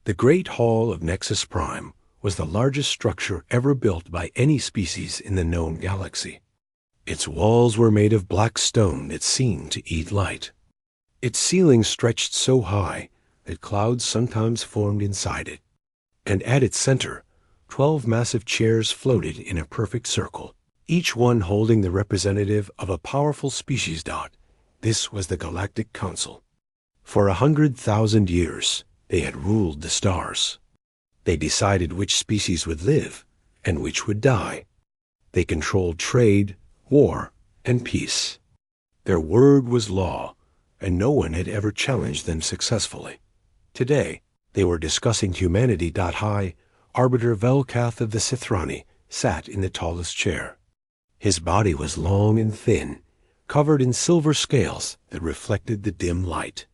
The Great Hall of Nexus Prime was the largest structure ever built by any species in the known galaxy. Its walls were made of black stone that seemed to eat light. Its ceiling stretched so high that clouds sometimes formed inside it. And at its center, 12 massive chairs floated in a perfect circle, each one holding the representative of a powerful species. This was the Galactic Council. For 100,000 years, they had ruled the stars. They decided which species would live and which would die. They controlled trade, war, and peace. Their word was law, and no one had ever challenged them successfully. Today, they were discussing humanity. High Arbiter Velkath of the Sithrani sat in the tallest chair. His body was long and thin, covered in silver scales that reflected the dim light.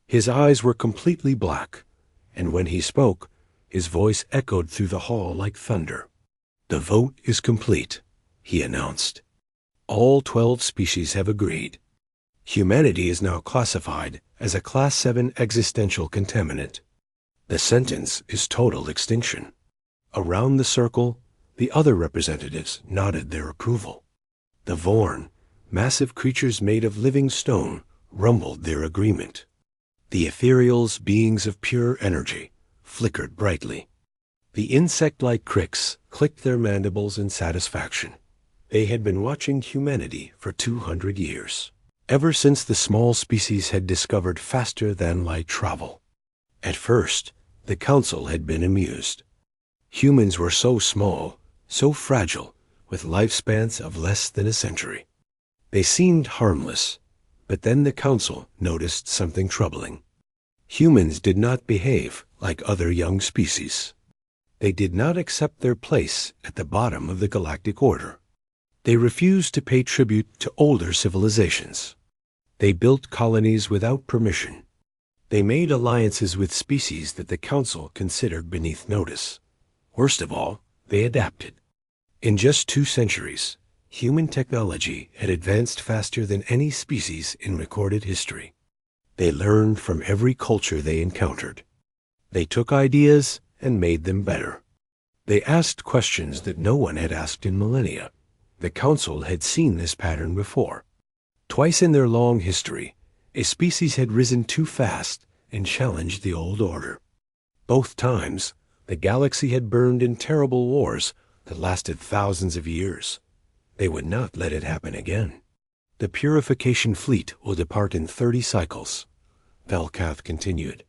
His eyes were completely black, and when he spoke, his voice echoed through the hall like thunder. "The vote is complete," he announced. "All 12 species have agreed. Humanity is now classified as a Class 7 existential contaminant. The sentence is total extinction." Around the circle, the other representatives nodded their approval. The Vorn, massive creatures made of living stone, rumbled their agreement. The ethereals, beings of pure energy, flickered brightly. The insect-like cricks clicked their mandibles in satisfaction. They had been watching humanity for 200 years, ever since the small species had discovered faster-than-light travel. At first, the council had been amused. Humans were so small, so fragile, with lifespans of less than a century. They seemed harmless, but then the council noticed something troubling. Humans did not behave like other young species. They did not accept their place at the bottom of the galactic order. They refused to pay tribute to older civilizations. They built colonies without permission. They made alliances with species that the council considered beneath notice. Worst of all, they adapted. In just 2 centuries, human technology had advanced faster than any species in recorded history. They learned from every culture they encountered. They took ideas and made them better. They asked questions that no one had asked in millennia. The council had seen this pattern before. Twice in their long history, a species had risen too fast and challenged the old order. Both times, the galaxy had burned in terrible wars that lasted thousands of years. They would not let it happen again. "The purification fleet will depart in 30 cycles," Velkath continued.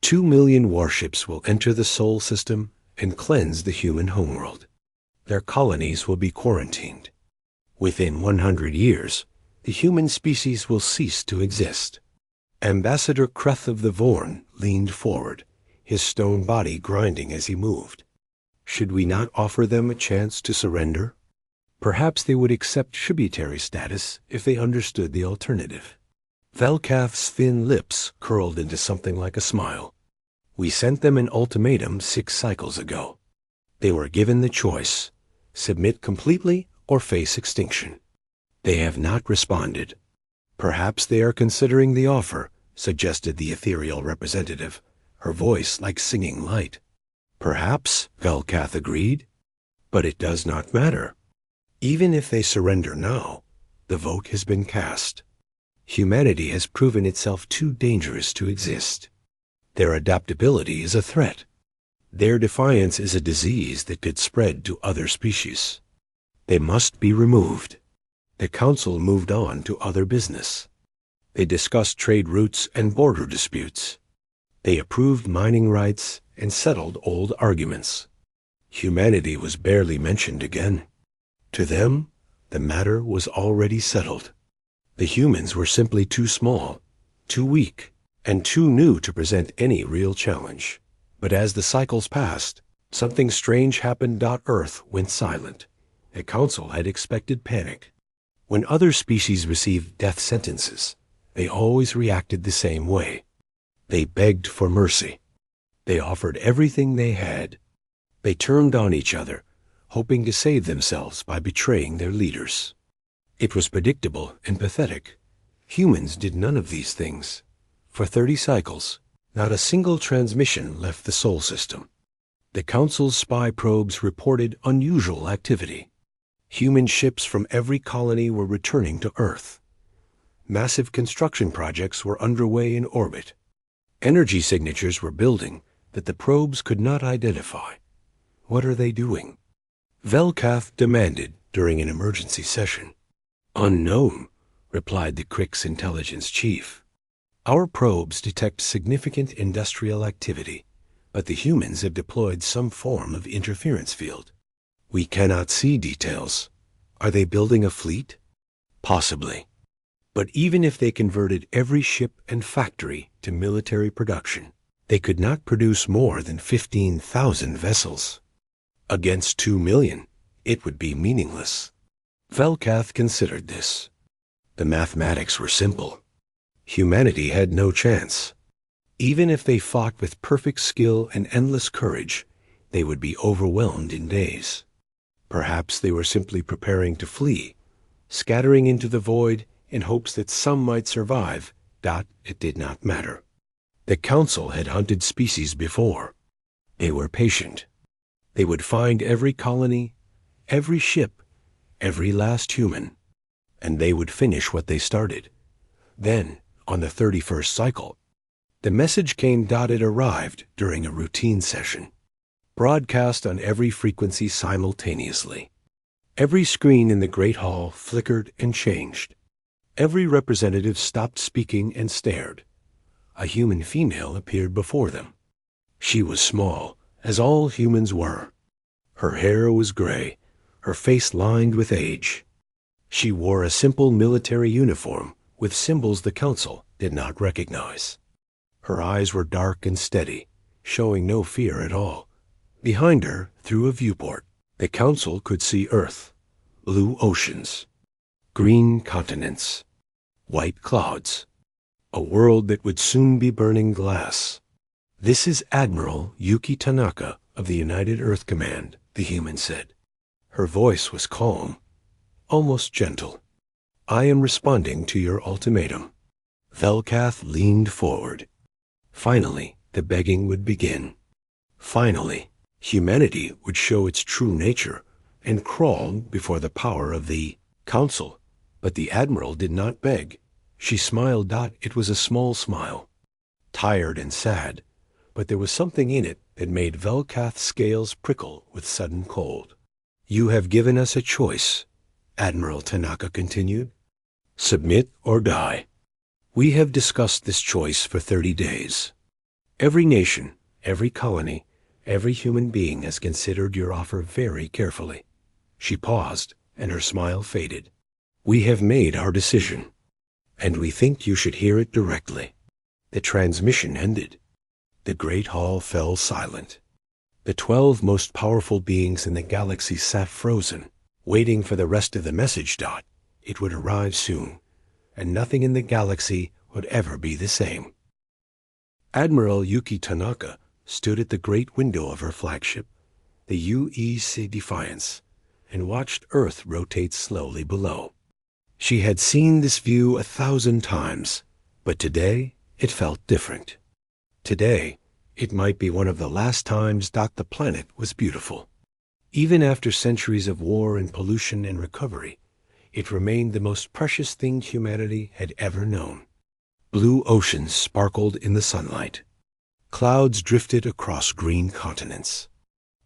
2 million warships will enter the Sol system and cleanse the human homeworld. Their colonies will be quarantined. Within 100 years, the human species will cease to exist. Ambassador Kreth of the Vorn leaned forward, his stone body grinding as he moved. "Should we not offer them a chance to surrender? Perhaps they would accept tributary status if they understood the alternative." Velkath's thin lips curled into something like a smile. "We sent them an ultimatum 6 cycles ago. They were given the choice: submit completely or face extinction. They have not responded." "Perhaps they are considering the offer," suggested the ethereal representative, her voice like singing light. "Perhaps," Velkath agreed. "But it does not matter. Even if they surrender now, the vote has been cast. Humanity has proven itself too dangerous to exist. Their adaptability is a threat. Their defiance is a disease that could spread to other species. They must be removed." The council moved on to other business. They discussed trade routes and border disputes. They approved mining rights and settled old arguments. Humanity was barely mentioned again. To them, the matter was already settled. The humans were simply too small, too weak, and too new to present any real challenge. But as the cycles passed, something strange happened. Earth went silent. The council had expected panic. When other species received death sentences, they always reacted the same way. They begged for mercy. They offered everything they had. They turned on each other, hoping to save themselves by betraying their leaders. It was predictable and pathetic. Humans did none of these things. For 30 cycles, Not a single transmission left the Sol system. The Council's spy probes reported unusual activity. Human ships from every colony were returning to Earth. Massive construction projects were underway in orbit. Energy signatures were building that the probes could not identify. What are they doing? Velkath demanded during an emergency session. Unknown, replied the Crick's intelligence chief. Our probes detect significant industrial activity, but the humans have deployed some form of interference field. We cannot see details. Are they building a fleet? Possibly. But even if they converted every ship and factory to military production, they could not produce more than 15,000 vessels. Against 2 million, it would be meaningless. Velkath considered this. The mathematics were simple. Humanity had no chance. Even if they fought with perfect skill and endless courage, they would be overwhelmed in days. Perhaps they were simply preparing to flee, scattering into the void in hopes that some might survive. It did not matter. The Council had hunted species before. They were patient. They would find every colony, every ship, every last human, and they would finish what they started. Then, on the 31st cycle, the message came. It arrived during a routine session, broadcast on every frequency simultaneously. Every screen in the Great Hall flickered and changed. Every representative stopped speaking and stared. A human female appeared before them. She was small, as all humans were. Her hair was gray, her face lined with age. She wore a simple military uniform with symbols the Council did not recognize. Her eyes were dark and steady, showing no fear at all. Behind her, through a viewport, the Council could see Earth, blue oceans, green continents, white clouds, a world that would soon be burning glass. This is Admiral Yuki Tanaka of the United Earth Command, the human said. Her voice was calm, almost gentle. I am responding to your ultimatum. Velkath leaned forward. Finally, the begging would begin. Finally, humanity would show its true nature and crawl before the power of the Council. But the Admiral did not beg. She smiled. It was a small smile, tired and sad, but there was something in it that made Velkath's scales prickle with sudden cold. You have given us a choice, Admiral Tanaka continued. Submit or die. We have discussed this choice for 30 days. Every nation, every colony, every human being has considered your offer very carefully. She paused, and her smile faded. We have made our decision, and we think you should hear it directly. The transmission ended. The Great Hall fell silent. The 12 most powerful beings in the galaxy sat frozen, waiting for the rest of the message. It would arrive soon, and nothing in the galaxy would ever be the same. Admiral Yuki Tanaka stood at the great window of her flagship, the UEC Defiance, and watched Earth rotate slowly below. She had seen this view 1,000 times, but today it felt different. Today, it might be one of the last times the planet was beautiful. Even after centuries of war and pollution and recovery, it remained the most precious thing humanity had ever known. Blue oceans sparkled in the sunlight. Clouds drifted across green continents.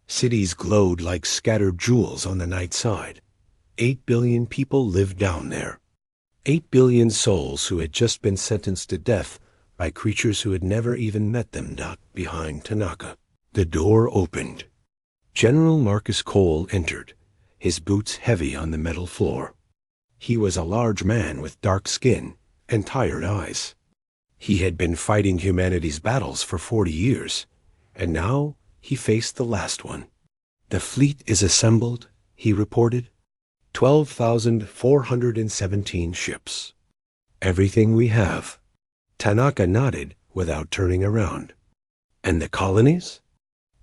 Cities glowed like scattered jewels on the night side. 8 billion people lived down there. 8 billion souls who had just been sentenced to death by creatures who had never even met them. Behind Tanaka, the door opened. General Marcus Cole entered, his boots heavy on the metal floor. He was a large man with dark skin and tired eyes. He had been fighting humanity's battles for 40 years, and now he faced the last one. The fleet is assembled, he reported. 12,417 ships. Everything we have. Tanaka nodded without turning around. And the colonies?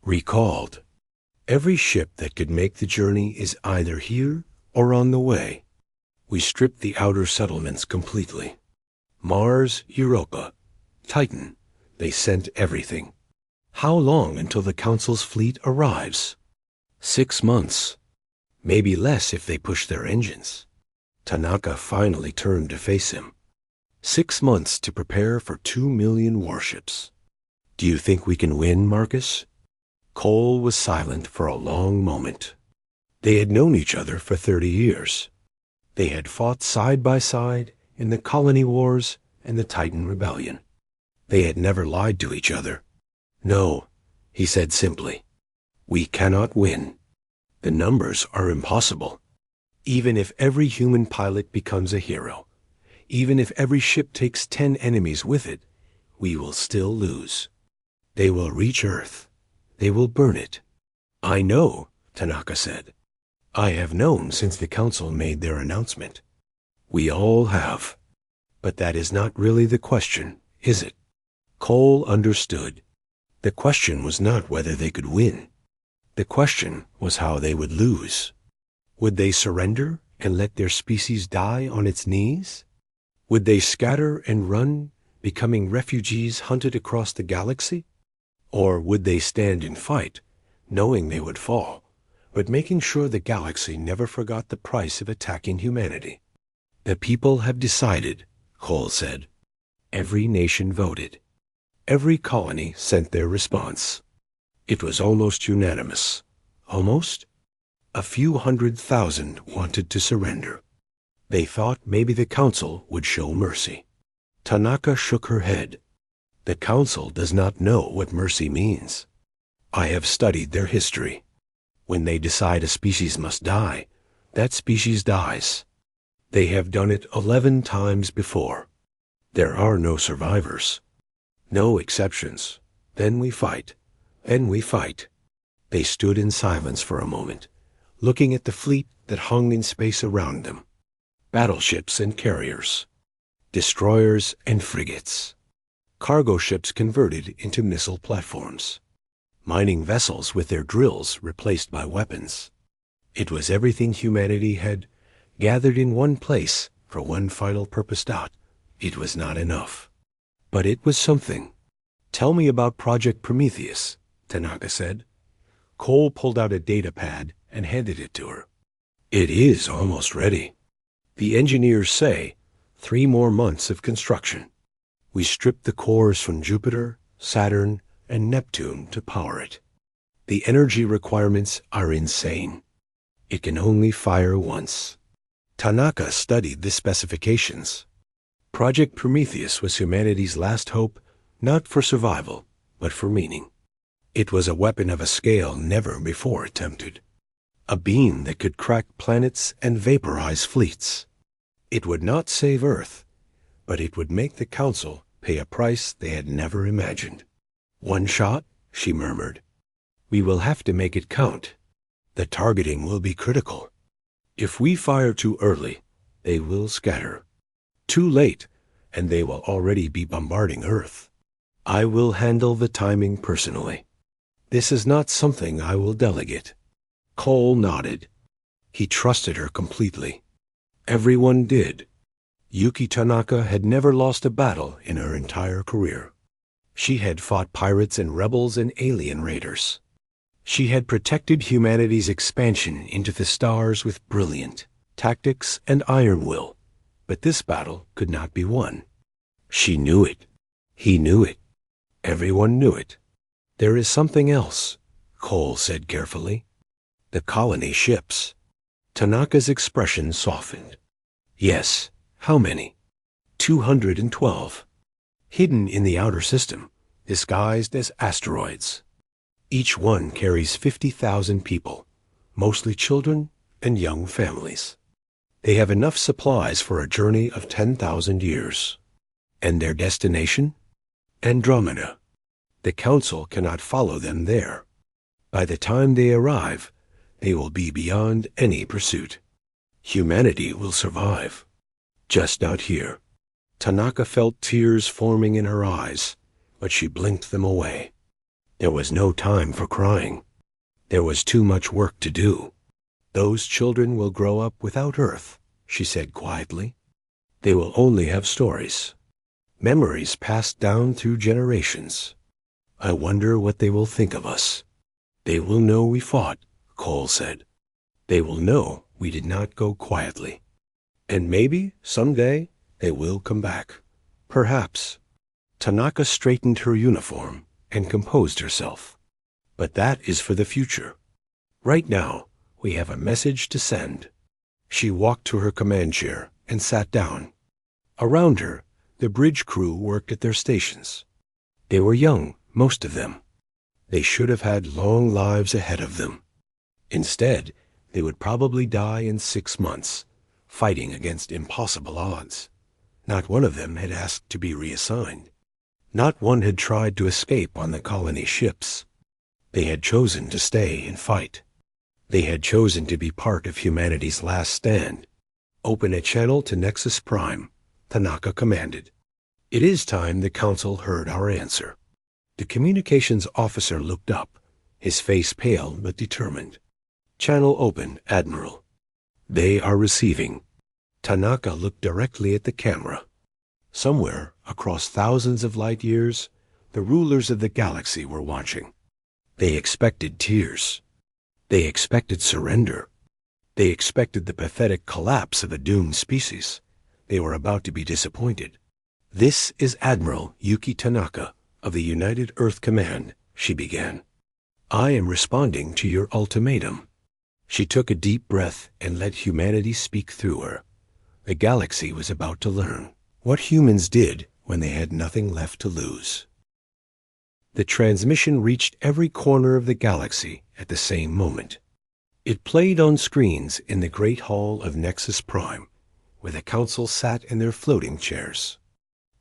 Recalled. Every ship that could make the journey is either here or on the way. We stripped the outer settlements completely. Mars, Europa, Titan, They sent everything. How long until the Council's fleet arrives? 6 months. Maybe less if they push their engines. Tanaka finally turned to face him. 6 months to prepare for 2 million warships. Do you think we can win, Marcus? Cole was silent for a long moment. They had known each other for 30 years. They had fought side by side in the Colony Wars and the Titan Rebellion. They had never lied to each other. No, he said simply. We cannot win. The numbers are impossible. Even if every human pilot becomes a hero, even if every ship takes 10 enemies with it, we will still lose. They will reach Earth. They will burn it. I know, Tanaka said. I have known since the Council made their announcement. We all have. But that is not really the question, is it? Cole understood. The question was not whether they could win. The question was how they would lose. Would they surrender and let their species die on its knees? Would they scatter and run, becoming refugees hunted across the galaxy? Or would they stand and fight, knowing they would fall, but making sure the galaxy never forgot the price of attacking humanity? The people have decided, Cole said. Every nation voted. Every colony sent their response. It was almost unanimous. Almost? A few 100,000 wanted to surrender. They thought maybe the Council would show mercy. Tanaka shook her head. The Council does not know what mercy means. I have studied their history. When they decide a species must die, that species dies. They have done it 11 times before. There are no survivors. No exceptions. Then we fight. Then we fight. They stood in silence for a moment, looking at the fleet that hung in space around them. Battleships and carriers. Destroyers and frigates. Cargo ships converted into missile platforms. Mining vessels with their drills replaced by weapons. It was everything humanity had gathered in one place for one final purpose. It was not enough. But it was something. Tell me about Project Prometheus, Tanaka said. Cole pulled out a data pad and handed it to her. It is almost ready. The engineers say 3 more months of construction. We stripped the cores from Jupiter, Saturn, and Neptune to power it. The energy requirements are insane. It can only fire once. Tanaka studied the specifications. Project Prometheus was humanity's last hope, not for survival, but for meaning. It was a weapon of a scale never before attempted. A beam that could crack planets and vaporize fleets. It would not save Earth, but it would make the Council pay a price they had never imagined. One shot, she murmured. We will have to make it count. The targeting will be critical. If we fire too early, they will scatter. Too late, and they will already be bombarding Earth. I will handle the timing personally. This is not something I will delegate. Cole nodded. He trusted her completely. Everyone did. Yuki Tanaka had never lost a battle in her entire career. She had fought pirates and rebels and alien raiders. She had protected humanity's expansion into the stars with brilliant tactics and iron will, but this battle could not be won. She knew it. He knew it. Everyone knew it. There is something else, Cole said carefully. The colony ships. Tanaka's expression softened. Yes, how many? 212. Hidden in the outer system, disguised as asteroids. Each one carries 50,000 people, mostly children and young families. They have enough supplies for a journey of 10,000 years. And their destination? Andromeda. The Council cannot follow them there. By the time they arrive, they will be beyond any pursuit. Humanity will survive. Just not here. Tanaka felt tears forming in her eyes, but she blinked them away. There was no time for crying. There was too much work to do. Those children will grow up without Earth, she said quietly. They will only have stories. Memories passed down through generations. I wonder what they will think of us. They will know we fought, Cole said. They will know we did not go quietly. And maybe, someday, they will come back. Perhaps. Tanaka straightened her uniform and composed herself. But that is for the future. Right now, we have a message to send. She walked to her command chair and sat down. Around her, the bridge crew worked at their stations. They were young, most of them. They should have had long lives ahead of them. Instead, they would probably die in 6 months, fighting against impossible odds. Not one of them had asked to be reassigned. Not one had tried to escape on the colony ships. They had chosen to stay and fight. They had chosen to be part of humanity's last stand. Open a channel to Nexus Prime, Tanaka commanded. It is time the Council heard our answer. The communications officer looked up, his face pale but determined. Channel open, Admiral. They are receiving. Tanaka looked directly at the camera. Somewhere, across thousands of light years, the rulers of the galaxy were watching. They expected tears. They expected surrender. They expected the pathetic collapse of a doomed species. They were about to be disappointed. This is Admiral Yuki Tanaka of the United Earth Command, she began. I am responding to your ultimatum. She took a deep breath and let humanity speak through her. The galaxy was about to learn what humans did when they had nothing left to lose. The transmission reached every corner of the galaxy at the same moment. It played on screens in the Great Hall of Nexus Prime, where the Council sat in their floating chairs.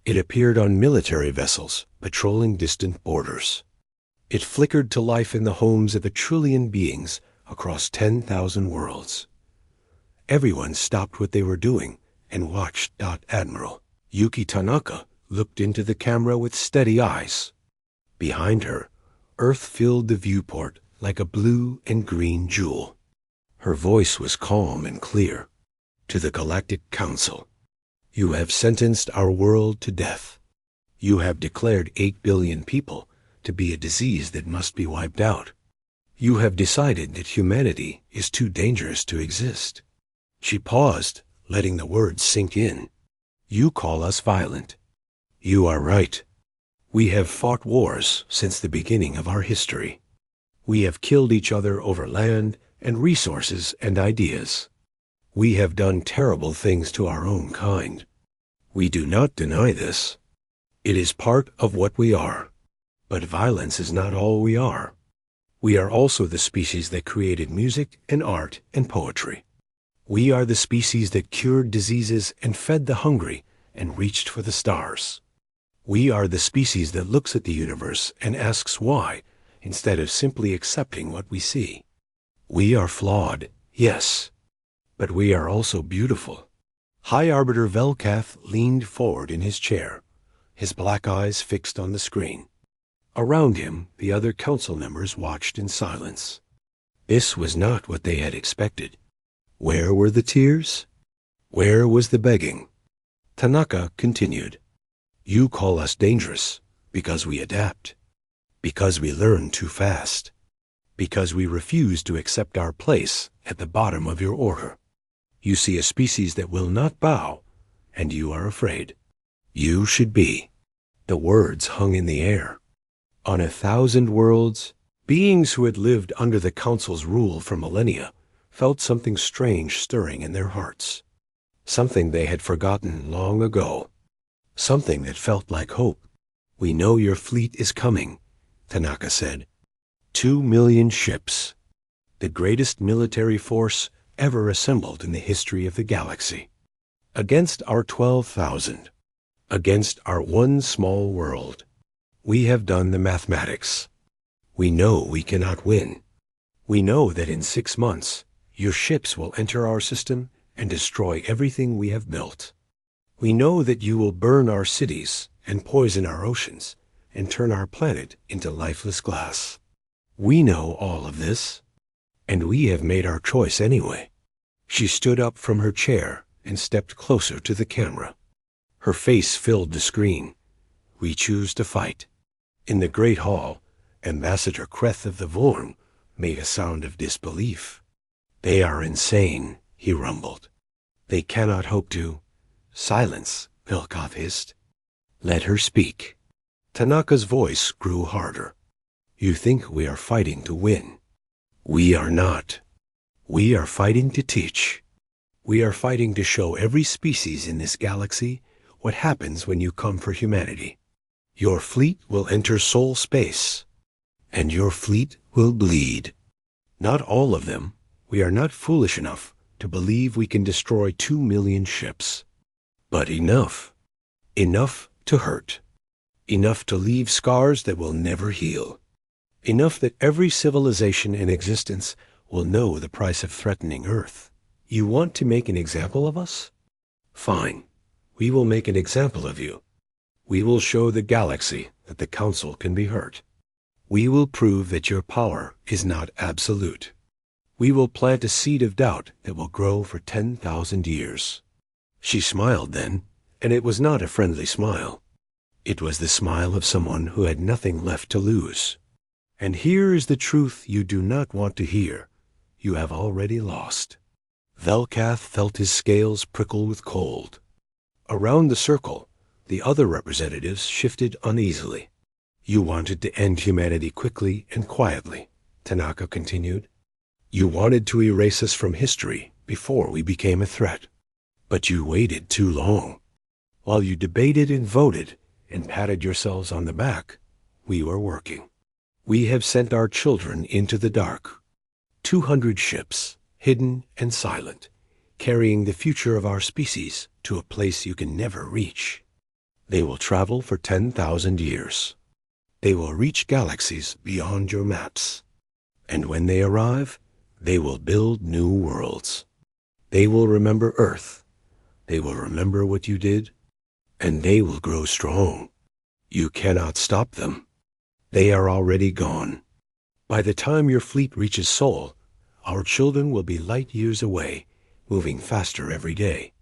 It appeared on military vessels patrolling distant borders. It flickered to life in the homes of 1 trillion beings across 10,000 worlds. Everyone stopped what they were doing and watched. Admiral Yuki Tanaka looked into the camera with steady eyes. Behind her, Earth filled the viewport like a blue and green jewel. Her voice was calm and clear. To the Galactic Council, you have sentenced our world to death. You have declared 8 billion people to be a disease that must be wiped out. You have decided that humanity is too dangerous to exist. She paused, letting the words sink in. You call us violent. You are right. We have fought wars since the beginning of our history. We have killed each other over land and resources and ideas. We have done terrible things to our own kind. We do not deny this. It is part of what we are. But violence is not all we are. We are also the species that created music and art and poetry. We are the species that cured diseases and fed the hungry and reached for the stars. We are the species that looks at the universe and asks why, instead of simply accepting what we see. We are flawed, yes, but we are also beautiful. High Arbiter Velkath leaned forward in his chair, his black eyes fixed on the screen. Around him, the other council members watched in silence. This was not what they had expected. Where were the tears? Where was the begging? Tanaka continued. You call us dangerous because we adapt, because we learn too fast, because we refuse to accept our place at the bottom of your order. You see a species that will not bow, and you are afraid. You should be. The words hung in the air. On 1,000 worlds, beings who had lived under the Council's rule for millennia felt something strange stirring in their hearts, something they had forgotten long ago, something that felt like hope. We know your fleet is coming, Tanaka said. 2 million ships, the greatest military force ever assembled in the history of the galaxy. Against our 12,000, against our one small world. We have done the mathematics. We know we cannot win. We know that in 6 months, your ships will enter our system and destroy everything we have built. We know that you will burn our cities and poison our oceans and turn our planet into lifeless glass. We know all of this, and we have made our choice anyway. She stood up from her chair and stepped closer to the camera. Her face filled the screen. We choose to fight. In the Great Hall, Ambassador Kreth of the Vorn made a sound of disbelief. They are insane, he rumbled. They cannot hope to... Silence, Vilkoth hissed. Let her speak. Tanaka's voice grew harder. You think we are fighting to win. We are not. We are fighting to teach. We are fighting to show every species in this galaxy what happens when you come for humanity. Your fleet will enter soul space, and your fleet will bleed. Not all of them. We are not foolish enough to believe we can destroy 2 million ships. But enough. Enough to hurt. Enough to leave scars that will never heal. Enough that every civilization in existence will know the price of threatening Earth. You want to make an example of us? Fine. We will make an example of you. We will show the galaxy that the Council can be hurt. We will prove that your power is not absolute. We will plant a seed of doubt that will grow for 10,000 years. She smiled then, and it was not a friendly smile. It was the smile of someone who had nothing left to lose. And here is the truth you do not want to hear. You have already lost. Velkath felt his scales prickle with cold. Around the circle, the other representatives shifted uneasily. You wanted to end humanity quickly and quietly, Tanaka continued. You wanted to erase us from history before we became a threat. But you waited too long. While you debated and voted and patted yourselves on the back, we were working. We have sent our children into the dark. 200 ships, hidden and silent, carrying the future of our species to a place you can never reach. They will travel for 10,000 years. They will reach galaxies beyond your maps. And when they arrive, they will build new worlds. They will remember Earth. They will remember what you did, and they will grow strong. You cannot stop them. They are already gone. By the time your fleet reaches Sol, our children will be light years away, moving faster every day.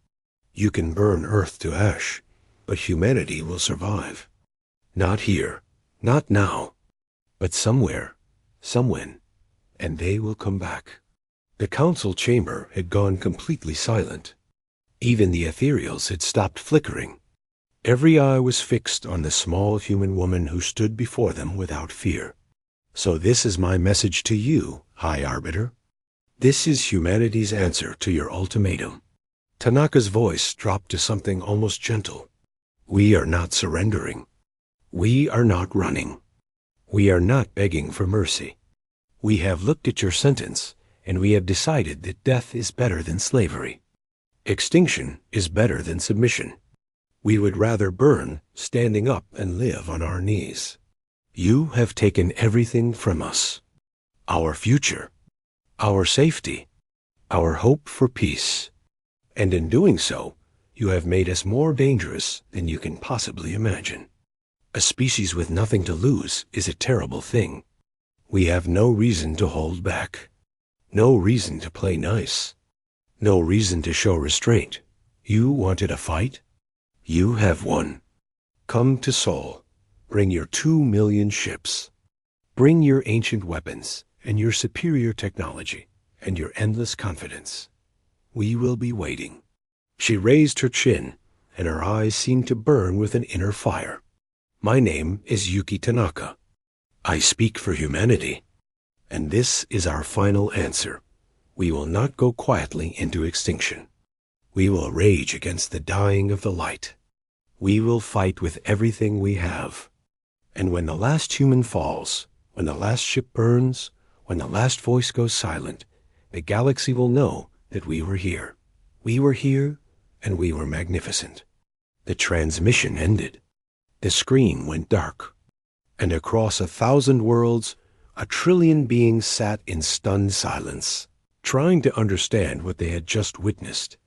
You can burn Earth to ash, but humanity will survive. Not here, not now, but somewhere, somewhen, and they will come back. The council chamber had gone completely silent. Even the ethereals had stopped flickering. Every eye was fixed on the small human woman who stood before them without fear. So this is my message to you, High Arbiter. This is humanity's answer to your ultimatum. Tanaka's voice dropped to something almost gentle. We are not surrendering. We are not running. We are not begging for mercy. We have looked at your sentence, and we have decided that death is better than slavery. Extinction is better than submission. We would rather burn, standing up and live on our knees. You have taken everything from us. Our future, our safety, our hope for peace. And in doing so, you have made us more dangerous than you can possibly imagine. A species with nothing to lose is a terrible thing. We have no reason to hold back. No reason to play nice. No reason to show restraint. You wanted a fight? You have won. Come to Sol. Bring your 2 million ships. Bring your ancient weapons and your superior technology and your endless confidence. We will be waiting. She raised her chin, and her eyes seemed to burn with an inner fire. My name is Yuki Tanaka. I speak for humanity. And this is our final answer. We will not go quietly into extinction. We will rage against the dying of the light. We will fight with everything we have. And when the last human falls, when the last ship burns, when the last voice goes silent, the galaxy will know that we were here. We were here, and we were magnificent. The transmission ended. The screen went dark. And across 1,000 worlds, 1 trillion beings sat in stunned silence, trying to understand what they had just witnessed.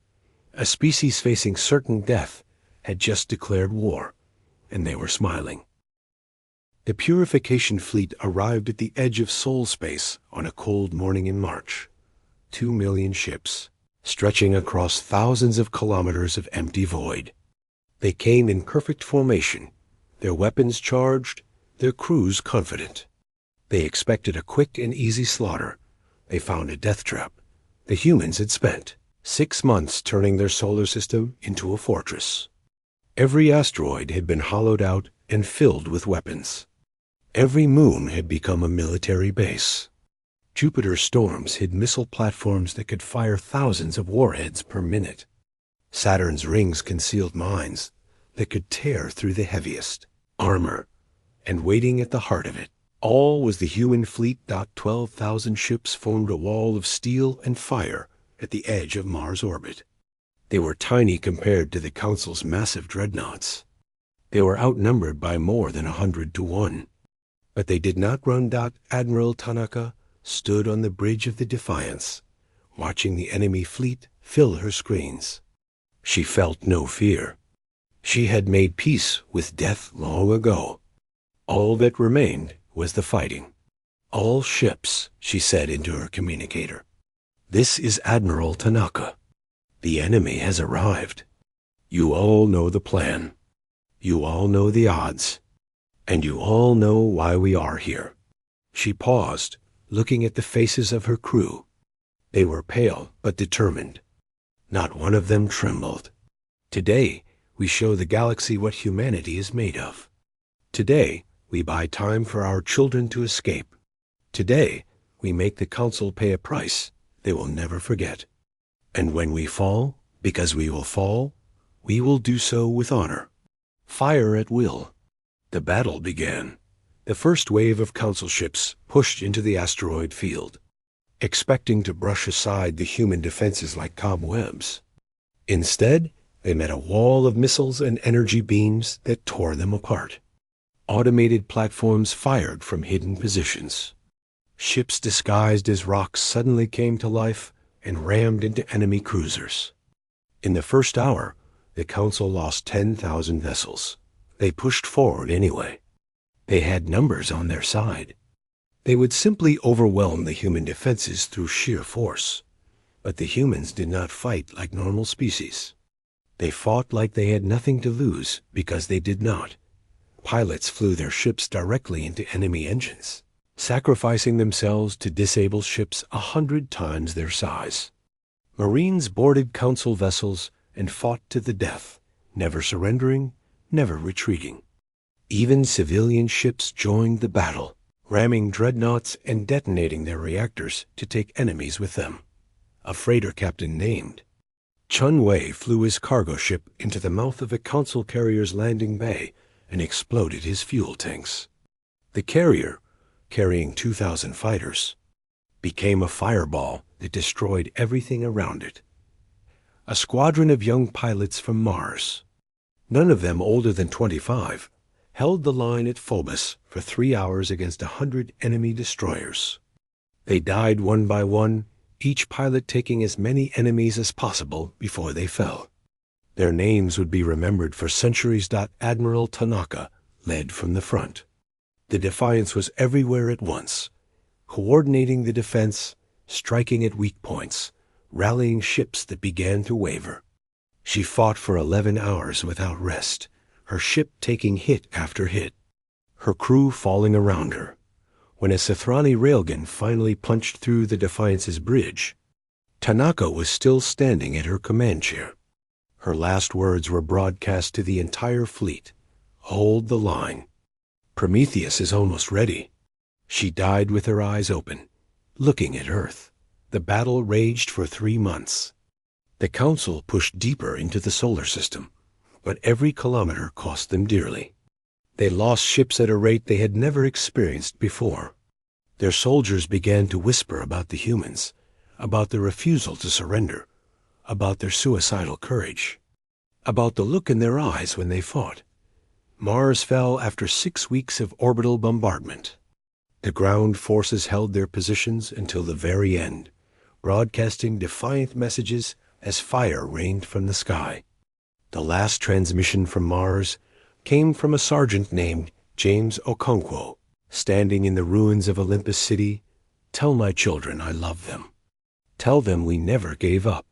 A species facing certain death had just declared war, and they were smiling. The purification fleet arrived at the edge of Sol space on a cold morning in March. 2 million ships, stretching across thousands of kilometers of empty void. They came in perfect formation, their weapons charged, their crews confident. They expected a quick and easy slaughter. They found a death trap. The humans had spent 6 months turning their solar system into a fortress. Every asteroid had been hollowed out and filled with weapons. Every moon had become a military base. Jupiter's storms hid missile platforms that could fire thousands of warheads per minute. Saturn's rings concealed mines that could tear through the heaviest armor. And waiting at the heart of it all was the human fleet. 12,000 ships formed a wall of steel and fire at the edge of Mars' orbit. They were tiny compared to the Council's massive dreadnoughts. They were outnumbered by more than 100 to 1. But they did not run. Admiral Tanaka stood on the bridge of the Defiance, watching the enemy fleet fill her screens. She felt no fear. She had made peace with death long ago. All that remained was the fighting. "All ships," she said into her communicator. "This is Admiral Tanaka. The enemy has arrived. You all know the plan. You all know the odds. And you all know why we are here." She paused, looking at the faces of her crew. They were pale but determined. Not one of them trembled. "Today, we show the galaxy what humanity is made of. Today, we buy time for our children to escape. Today, we make the Council pay a price they will never forget. And when we fall, because we will fall, we will do so with honor. Fire at will." The battle began. The first wave of Council ships pushed into the asteroid field, expecting to brush aside the human defenses like cobwebs. Instead, they met a wall of missiles and energy beams that tore them apart. Automated platforms fired from hidden positions. Ships disguised as rocks suddenly came to life and rammed into enemy cruisers. In the first hour, the Council lost 10,000 vessels. They pushed forward anyway. They had numbers on their side. They would simply overwhelm the human defenses through sheer force. But the humans did not fight like normal species. They fought like they had nothing to lose because they did not. Pilots flew their ships directly into enemy engines, sacrificing themselves to disable ships 100 times their size. Marines boarded Council vessels and fought to the death, never surrendering, never retreating. Even civilian ships joined the battle, ramming dreadnoughts and detonating their reactors to take enemies with them. A freighter captain named Chun Wei flew his cargo ship into the mouth of a Council carrier's landing bay and exploded his fuel tanks. The carrier, carrying 2,000 fighters, became a fireball that destroyed everything around it. A squadron of young pilots from Mars, none of them older than 25, held the line at Phobos for 3 hours against 100 enemy destroyers. They died one by one, each pilot taking as many enemies as possible before they fell. Their names would be remembered for centuries. Admiral Tanaka led from the front. The Defiance was everywhere at once, coordinating the defense, striking at weak points, rallying ships that began to waver. She fought for 11 hours without rest, her ship taking hit after hit, her crew falling around her. When a Sithrani railgun finally punched through the Defiance's bridge, Tanaka was still standing at her command chair. Her last words were broadcast to the entire fleet. "Hold the line. Prometheus is almost ready." She died with her eyes open, looking at Earth. The battle raged for 3 months. The Council pushed deeper into the solar system, but every kilometer cost them dearly. They lost ships at a rate they had never experienced before. Their soldiers began to whisper about the humans, about their refusal to surrender, about their suicidal courage, about the look in their eyes when they fought. Mars fell after 6 weeks of orbital bombardment. The ground forces held their positions until the very end, broadcasting defiant messages as fire rained from the sky. The last transmission from Mars came from a sergeant named James Okonkwo, standing in the ruins of Olympus City. "Tell my children I love them. Tell them we never gave up."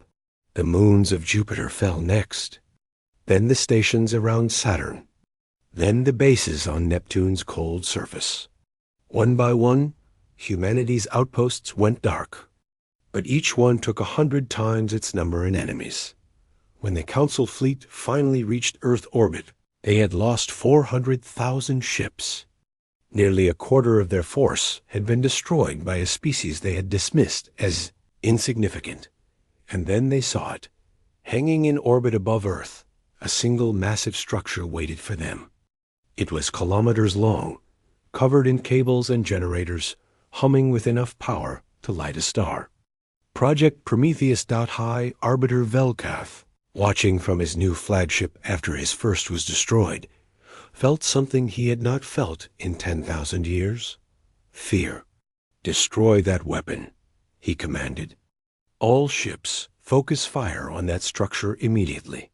The moons of Jupiter fell next, then the stations around Saturn, then the bases on Neptune's cold surface. One by one, humanity's outposts went dark, but each one took 100 times its number in enemies. When the Council fleet finally reached Earth orbit, they had lost 400,000 ships. Nearly a quarter of their force had been destroyed by a species they had dismissed as insignificant. And then they saw it. Hanging in orbit above Earth, a single massive structure waited for them. It was kilometers long, covered in cables and generators, humming with enough power to light a star. Project Prometheus. High Arbiter Velkath, watching from his new flagship after his first was destroyed, felt something he had not felt in 10,000 years. Fear. "Destroy that weapon," he commanded. "All ships, focus fire on that structure immediately."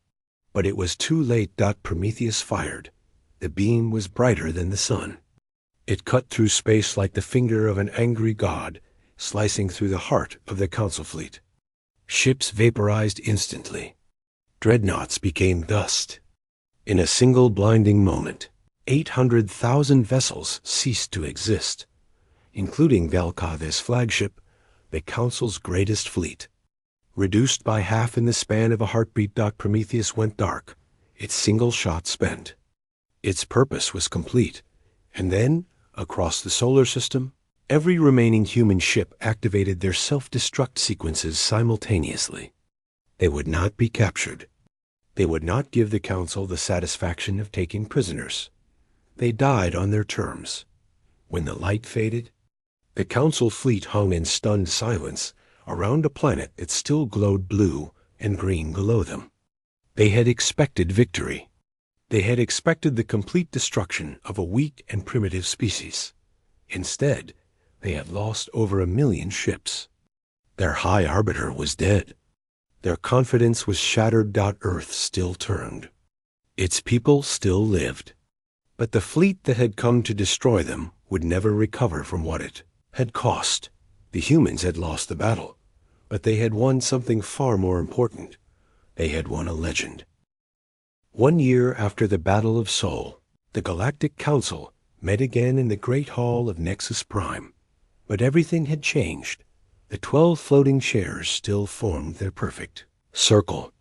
But it was too late. Prometheus fired. The beam was brighter than the sun. It cut through space like the finger of an angry god, slicing through the heart of the Council fleet. Ships vaporized instantly. Dreadnoughts became dust. In a single blinding moment, 800,000 vessels ceased to exist, including Velkath's flagship, the Council's greatest fleet. Reduced by half in the span of a heartbeat. Prometheus went dark, its single shot spent. Its purpose was complete, and then, across the solar system, every remaining human ship activated their self-destruct sequences simultaneously. They would not be captured. They would not give the Council the satisfaction of taking prisoners. They died on their terms. When the light faded, the Council fleet hung in stunned silence around a planet that still glowed blue and green below them. They had expected victory. They had expected the complete destruction of a weak and primitive species. Instead, they had lost over 1 million ships. Their High Arbiter was dead. Their confidence was shattered. Earth still turned. Its people still lived. But the fleet that had come to destroy them would never recover from what it had cost. The humans had lost the battle, but they had won something far more important. They had won a legend. 1 year after the Battle of Sol, the Galactic Council met again in the Great Hall of Nexus Prime. But everything had changed. The 12 floating chairs still formed their perfect circle.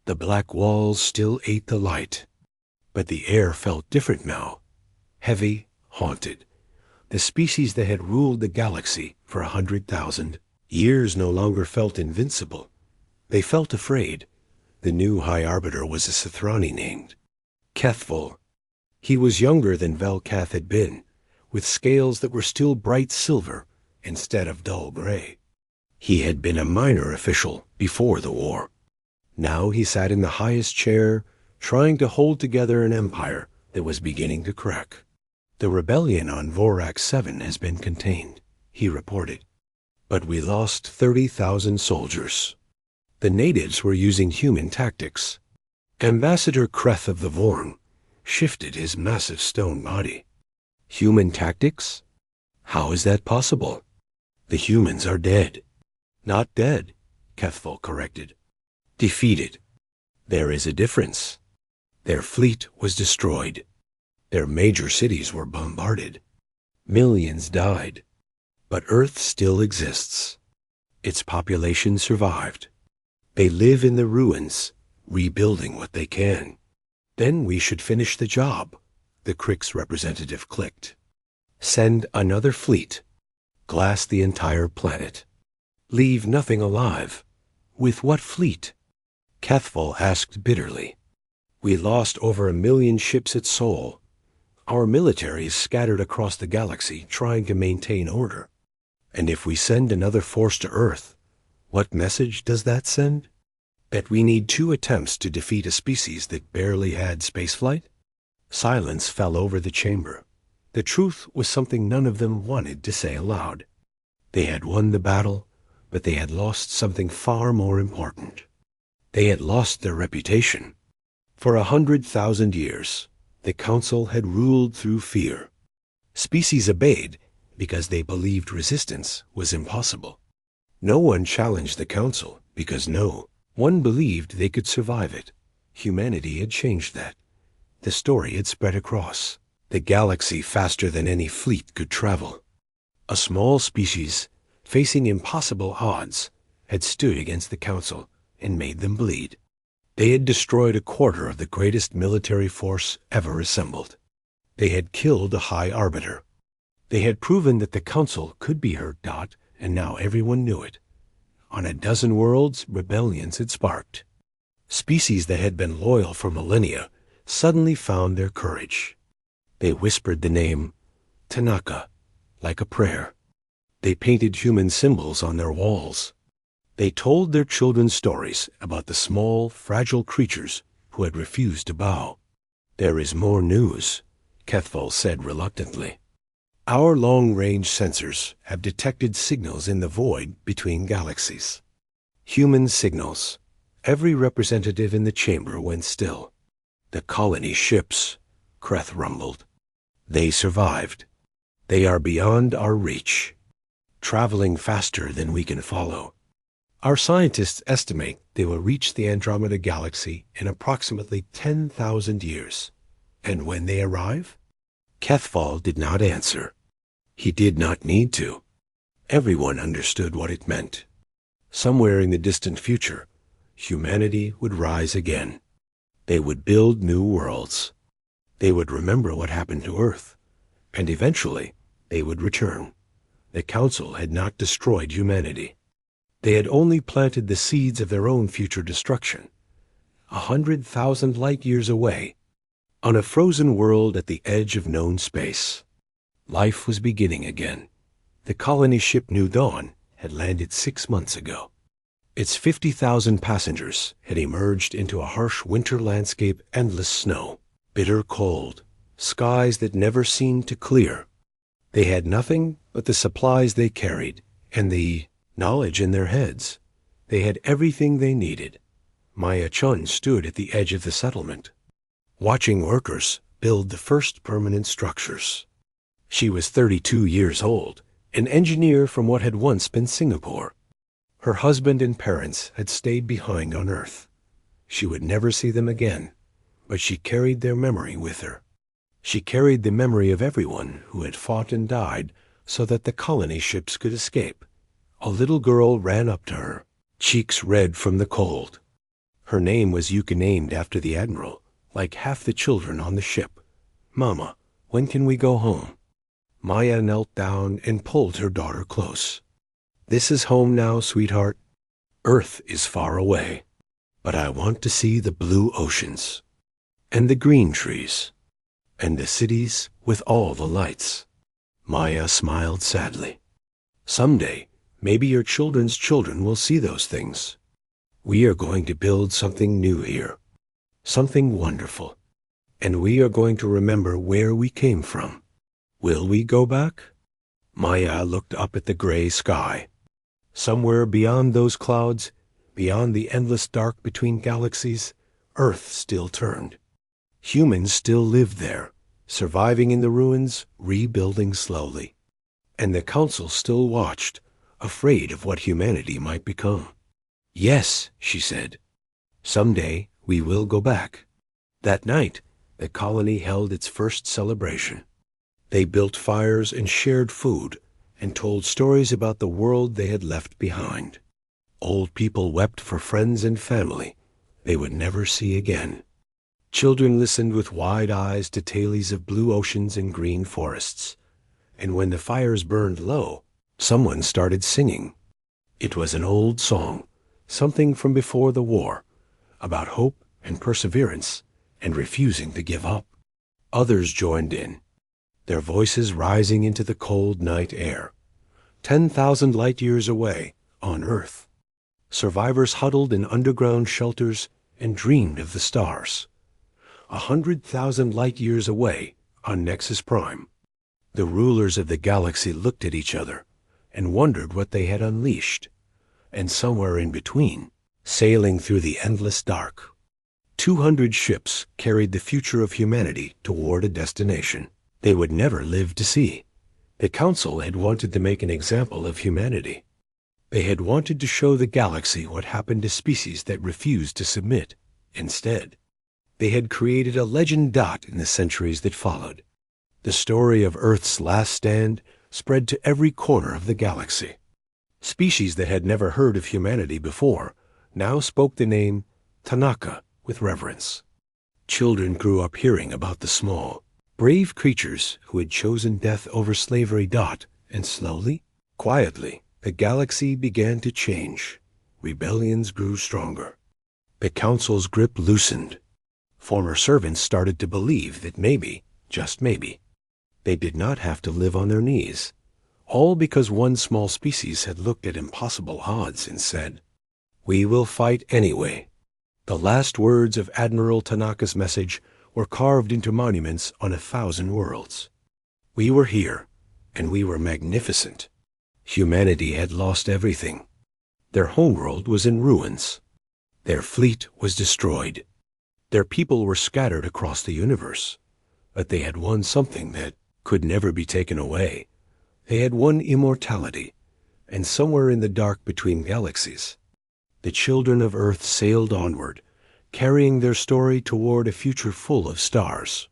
The black walls still ate the light. But the air felt different now. Heavy, haunted. The species that had ruled the galaxy for 100,000 years no longer felt invincible. They felt afraid. The new High Arbiter was a Sithrani named Kethvul. He was younger than Velkath had been, with scales that were still bright silver instead of dull gray. He had been a minor official before the war. Now he sat in the highest chair, trying to hold together an empire that was beginning to crack. "The rebellion on Vorax 7 has been contained," he reported. "But we lost 30,000 soldiers. The natives were using human tactics." Ambassador Kreth of the Vorn shifted his massive stone body. "Human tactics? How is that possible? The humans are dead." "Not dead," Kethvul corrected. "Defeated. There is a difference. Their fleet was destroyed. Their major cities were bombarded. Millions died. But Earth still exists. Its population survived. They live in the ruins, rebuilding what they can. Then we should finish the job," the Krix representative clicked. "Send another fleet. Glass the entire planet. Leave nothing alive. With what fleet?" Kethvul asked bitterly. "We lost over 1 million ships at Sol. Our military is scattered across the galaxy trying to maintain order. And if we send another force to Earth, what message does that send? That we need 2 attempts to defeat a species that barely had spaceflight?" Silence fell over the chamber. The truth was something none of them wanted to say aloud. They had won the battle, but they had lost something far more important. They had lost their reputation. For 100,000 years, the Council had ruled through fear. Species obeyed because they believed resistance was impossible. No one challenged the Council because no one believed they could survive it. Humanity had changed that. The story had spread across the galaxy faster than any fleet could travel. A small species, facing impossible odds, had stood against the Council and made them bleed. They had destroyed a quarter of the greatest military force ever assembled. They had killed a High Arbiter. They had proven that the Council could be hurt, and now everyone knew it. On a dozen worlds, rebellions had sparked. Species that had been loyal for millennia suddenly found their courage. They whispered the name Tanaka like a prayer. They painted human symbols on their walls. They told their children stories about the small, fragile creatures who had refused to bow. "There is more news," Kethval said reluctantly. "Our long-range sensors have detected signals in the void between galaxies. Human signals." Every representative in the chamber went still. "The colony ships," Kreth rumbled. "They survived. They are beyond our reach, traveling faster than we can follow. Our scientists estimate they will reach the Andromeda Galaxy in approximately 10,000 years. And when they arrive?" Kethval did not answer. He did not need to. Everyone understood what it meant. Somewhere in the distant future, humanity would rise again. They would build new worlds. They would remember what happened to Earth, and eventually they would return. The Council had not destroyed humanity. They had only planted the seeds of their own future destruction. 100,000 light-years away, on a frozen world at the edge of known space, life was beginning again. The colony ship New Dawn had landed 6 months ago. Its 50,000 passengers had emerged into a harsh winter landscape, endless snow, bitter cold, skies that never seemed to clear. They had nothing but the supplies they carried and the knowledge in their heads. They had everything they needed. Maya Chun stood at the edge of the settlement, watching workers build the first permanent structures. She was 32 years old, an engineer from what had once been Singapore. Her husband and parents had stayed behind on Earth. She would never see them again, but she carried their memory with her. She carried the memory of everyone who had fought and died so that the colony ships could escape. A little girl ran up to her, cheeks red from the cold. Her name was Yuka, named after the Admiral, like half the children on the ship. "Mama, when can we go home?" Maya knelt down and pulled her daughter close. "This is home now, sweetheart. Earth is far away, but I want to see the blue oceans, and the green trees, and the cities with all the lights." Maya smiled sadly. "Someday, maybe your children's children will see those things. We are going to build something new here, something wonderful, and we are going to remember where we came from. Will we go back?" Maya looked up at the gray sky. Somewhere beyond those clouds, beyond the endless dark between galaxies, Earth still turned. Humans still lived there, surviving in the ruins, rebuilding slowly. And the Council still watched, afraid of what humanity might become. "Yes," she said. "Someday we will go back." That night, the colony held its first celebration. They built fires and shared food and told stories about the world they had left behind. Old people wept for friends and family they would never see again. Children listened with wide eyes to tales of blue oceans and green forests. And when the fires burned low, someone started singing. It was an old song, something from before the war, about hope and perseverance and refusing to give up. Others joined in, their voices rising into the cold night air. 10,000 light-years away, on Earth, survivors huddled in underground shelters and dreamed of the stars. 100,000 light-years away, on Nexus Prime, the rulers of the galaxy looked at each other and wondered what they had unleashed. And somewhere in between, sailing through the endless dark, 200 ships carried the future of humanity toward a destination they would never live to see. The Council had wanted to make an example of humanity. They had wanted to show the galaxy what happened to species that refused to submit. Instead, They had created a legend dot in the centuries that followed. The story of Earth's last stand spread to every corner of the galaxy. Species that had never heard of humanity before now spoke the name Tanaka with reverence. Children grew up hearing about the small, brave creatures who had chosen death over slavery. And slowly, quietly, the galaxy began to change. Rebellions grew stronger. The council's grip loosened. Former servants started to believe that maybe, just maybe, they did not have to live on their knees, all because one small species had looked at impossible odds and said, "We will fight anyway." The last words of Admiral Tanaka's message were carved into monuments on 1,000 worlds. We were here, and we were magnificent. Humanity had lost everything. Their homeworld was in ruins. Their fleet was destroyed. Their people were scattered across the universe. But they had won something that could never be taken away. They had won immortality, and somewhere in the dark between galaxies, the children of Earth sailed onward, carrying their story toward a future full of stars.